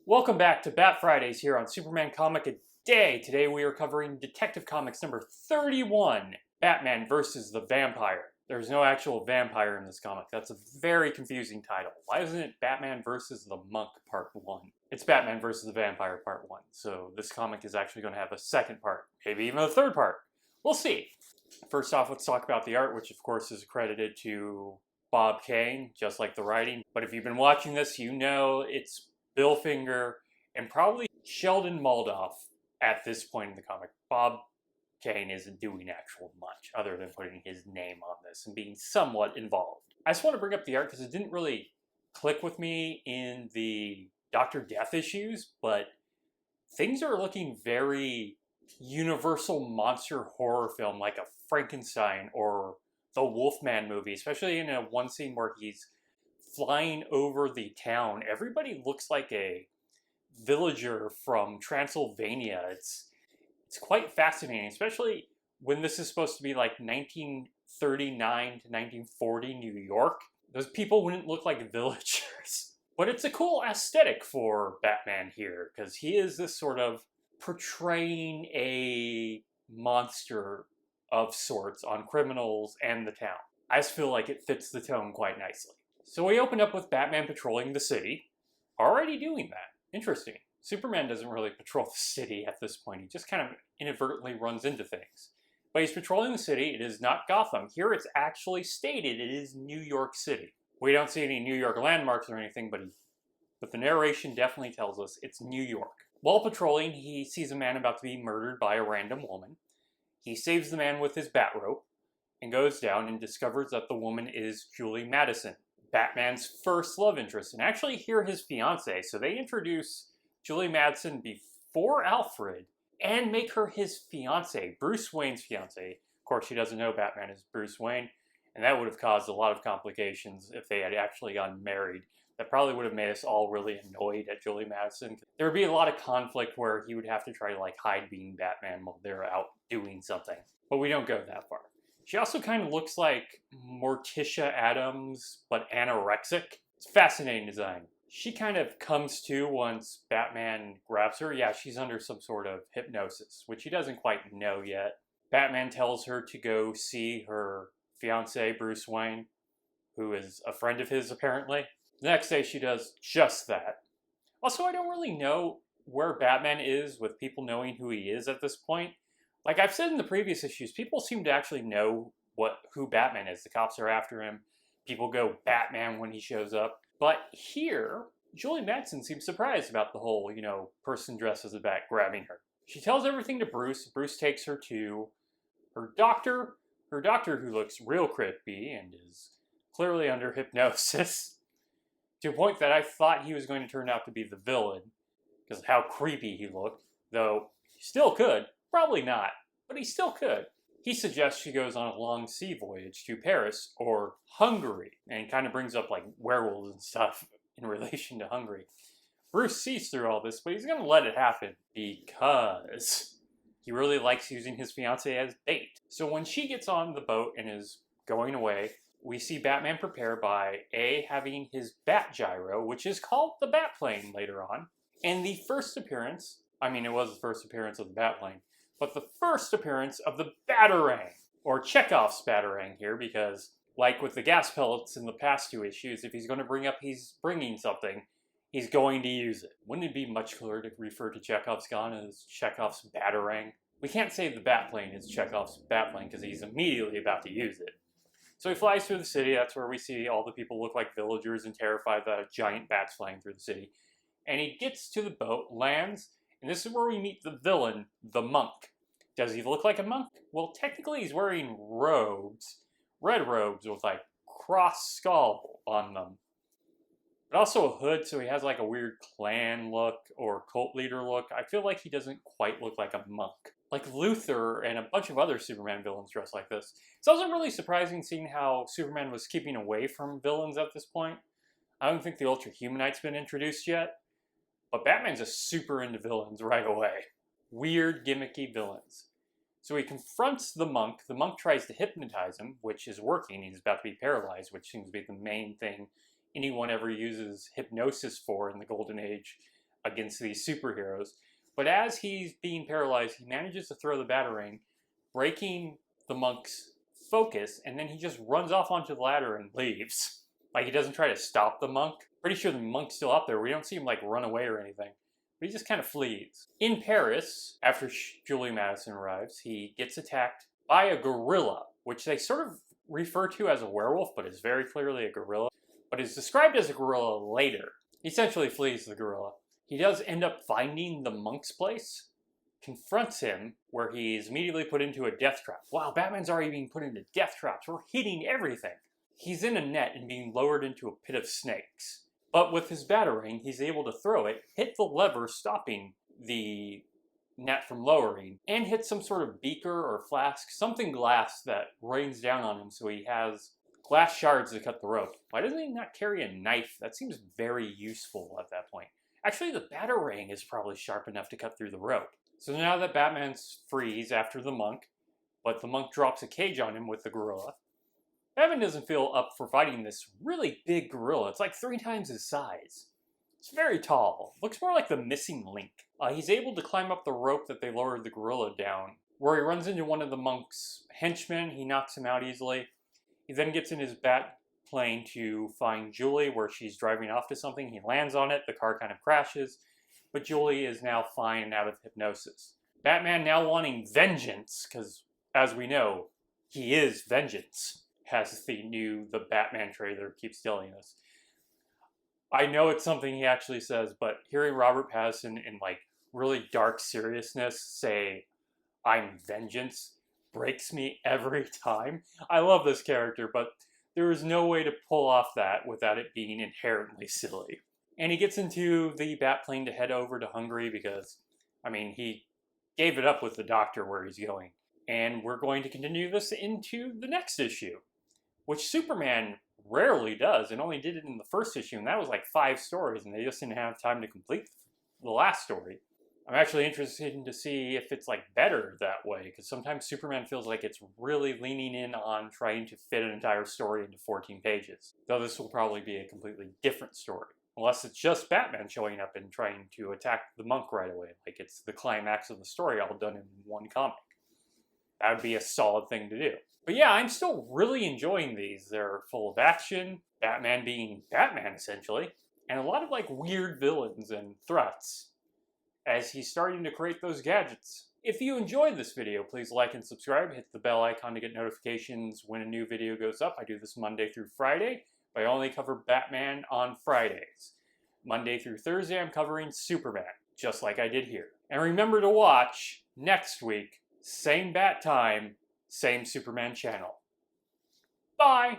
Welcome back to Bat Fridays here on Superman Comic a Day. Today we are covering Detective Comics number 31, Batman versus the Vampire. There's no actual vampire in this comic. That's a very confusing title. Why isn't it Batman versus the Monk Part 1? It's Batman versus the Vampire Part 1. So this comic is actually going to have a second part, maybe even a third part. We'll see. First off, let's talk about the art, which of course is credited to Bob Kane, just like the writing. But if you've been watching this, you know it's Bill Finger, and probably Sheldon Moldoff at this point in the comic. Bob Kane isn't doing actual much other than putting his name on this and being somewhat involved. I just want to bring up the art because it didn't really click with me in the Dr. Death issues, but things are looking very Universal monster horror film like a Frankenstein or the Wolfman movie, especially in a one scene where he's flying over the town. Everybody looks like a villager from Transylvania. It's quite fascinating, especially when this is supposed to be like 1939 to 1940 New York. Those people wouldn't look like villagers. But it's a cool aesthetic for Batman here, because he is this sort of portraying a monster of sorts on criminals and the town. I just feel like it fits the tone quite nicely. So we open up with Batman patrolling the city. Already doing that. Interesting. Superman doesn't really patrol the city at this point. He just kind of inadvertently runs into things. But he's patrolling the city. It is not Gotham. Here it's actually stated it is New York City. We don't see any New York landmarks or anything, but the narration definitely tells us it's New York. While patrolling, he sees a man about to be murdered by a random woman. He saves the man with his bat rope and goes down and discovers that the woman is Julie Madison, Batman's first love interest, and actually here his fiancée. So they introduce Julie Madison before Alfred and make her his fiancée, Bruce Wayne's fiancée. Of course, she doesn't know Batman is Bruce Wayne, and that would have caused a lot of complications if they had actually gotten married. That probably would have made us all really annoyed at Julie Madison. There would be a lot of conflict where he would have to try to like hide being Batman while they're out doing something. But we don't go that far. She also kind of looks like Morticia Adams, but anorexic. It's a fascinating design. She kind of comes to once Batman grabs her. Yeah, she's under some sort of hypnosis, which he doesn't quite know yet. Batman tells her to go see her fiancé, Bruce Wayne, who is a friend of his apparently. The next day she does just that. Also, I don't really know where Batman is with people knowing who he is at this point. Like I've said in the previous issues, people seem to actually know who Batman is. The cops are after him. People go Batman when he shows up. But here, Julie Madison seems surprised about the whole, person dressed as a bat grabbing her. She tells everything to Bruce. Bruce takes her to her doctor who looks real creepy and is clearly under hypnosis, to a point that I thought he was going to turn out to be the villain because of how creepy he looked, though he still could. Probably not, but he still could. He suggests she goes on a long sea voyage to Paris or Hungary, and kind of brings up like werewolves and stuff in relation to Hungary. Bruce sees through all this, but he's going to let it happen because he really likes using his fiancée as bait. So when she gets on the boat and is going away, we see Batman prepare by having his bat gyro, which is called the Batplane later on, and the first appearance, it was the first appearance of the Batplane, but the first appearance of the Batarang, or Chekhov's Batarang here, because like with the gas pellets in the past two issues, if he's going to bring up he's bringing something, he's going to use it. Wouldn't it be much cooler to refer to Chekhov's gun as Chekhov's Batarang? We can't say the Batplane is Chekhov's Batplane because he's immediately about to use it. So he flies through the city. That's where we see all the people look like villagers and terrified that a giant bat's flying through the city. And he gets to the boat, lands, and this is where we meet the villain, the monk. Does he look like a monk? Well, technically he's wearing robes, red robes with like cross skull on them. But also a hood, so he has like a weird clan look or cult leader look. I feel like he doesn't quite look like a monk. Like Luthor and a bunch of other Superman villains dress like this. It's also really surprising seeing how Superman was keeping away from villains at this point. I don't think the Ultra Humanite's been introduced yet, but Batman's just super into villains right away. Weird, gimmicky villains. So he confronts the monk. The monk tries to hypnotize him, which is working. He's about to be paralyzed, which seems to be the main thing anyone ever uses hypnosis for in the Golden Age against these superheroes. But as he's being paralyzed, he manages to throw the Batarang, breaking the monk's focus, and then he just runs off onto the ladder and leaves. Like, he doesn't try to stop the monk. Pretty sure the monk's still up there. We don't see him, like, run away or anything. But he just kind of flees. In Paris, after Julie Madison arrives, he gets attacked by a gorilla, which they sort of refer to as a werewolf, but is very clearly a gorilla, but is described as a gorilla later. He essentially flees the gorilla. He does end up finding the monk's place, confronts him, where he's immediately put into a death trap. Wow, Batman's already being put into death traps. We're hitting everything. He's in a net and being lowered into a pit of snakes. But with his Batarang, he's able to throw it, hit the lever stopping the net from lowering, and hit some sort of beaker or flask, something glass that rains down on him, so he has glass shards to cut the rope. Why doesn't he not carry a knife? That seems very useful at that point. Actually, the Batarang is probably sharp enough to cut through the rope. So now that Batman's free, he's after the monk, but the monk drops a cage on him with the gorilla. Batman doesn't feel up for fighting this really big gorilla. It's like 3 times his size. It's very tall. Looks more like the missing link. He's able to climb up the rope that they lowered the gorilla down, where he runs into one of the monk's henchmen. He knocks him out easily. He then gets in his bat plane to find Julie, where she's driving off to something. He lands on it. The car kind of crashes, but Julie is now fine and out of hypnosis. Batman, now wanting vengeance, because as we know, he is vengeance, as the Batman trailer keeps telling us. I know it's something he actually says, but hearing Robert Pattinson in like really dark seriousness say, "I'm vengeance," breaks me every time. I love this character, but there is no way to pull off that without it being inherently silly. And he gets into the Batplane to head over to Hungary because, I mean, he gave it up with the doctor where he's going. And we're going to continue this into the next issue, which Superman rarely does, and only did it in the first issue, and that was like 5 stories, and they just didn't have time to complete the last story. I'm actually interested to see if it's like better that way, because sometimes Superman feels like it's really leaning in on trying to fit an entire story into 14 pages. Though this will probably be a completely different story. Unless it's just Batman showing up and trying to attack the monk right away, like it's the climax of the story all done in one comic. That would be a solid thing to do. But yeah, I'm still really enjoying these. They're full of action, Batman being Batman essentially, and a lot of like weird villains and threats as he's starting to create those gadgets. If you enjoyed this video, please like and subscribe. Hit the bell icon to get notifications when a new video goes up. I do this Monday through Friday, but I only cover Batman on Fridays. Monday through Thursday, I'm covering Superman, just like I did here. And remember to watch next week, same bat time, same Superman channel. Bye!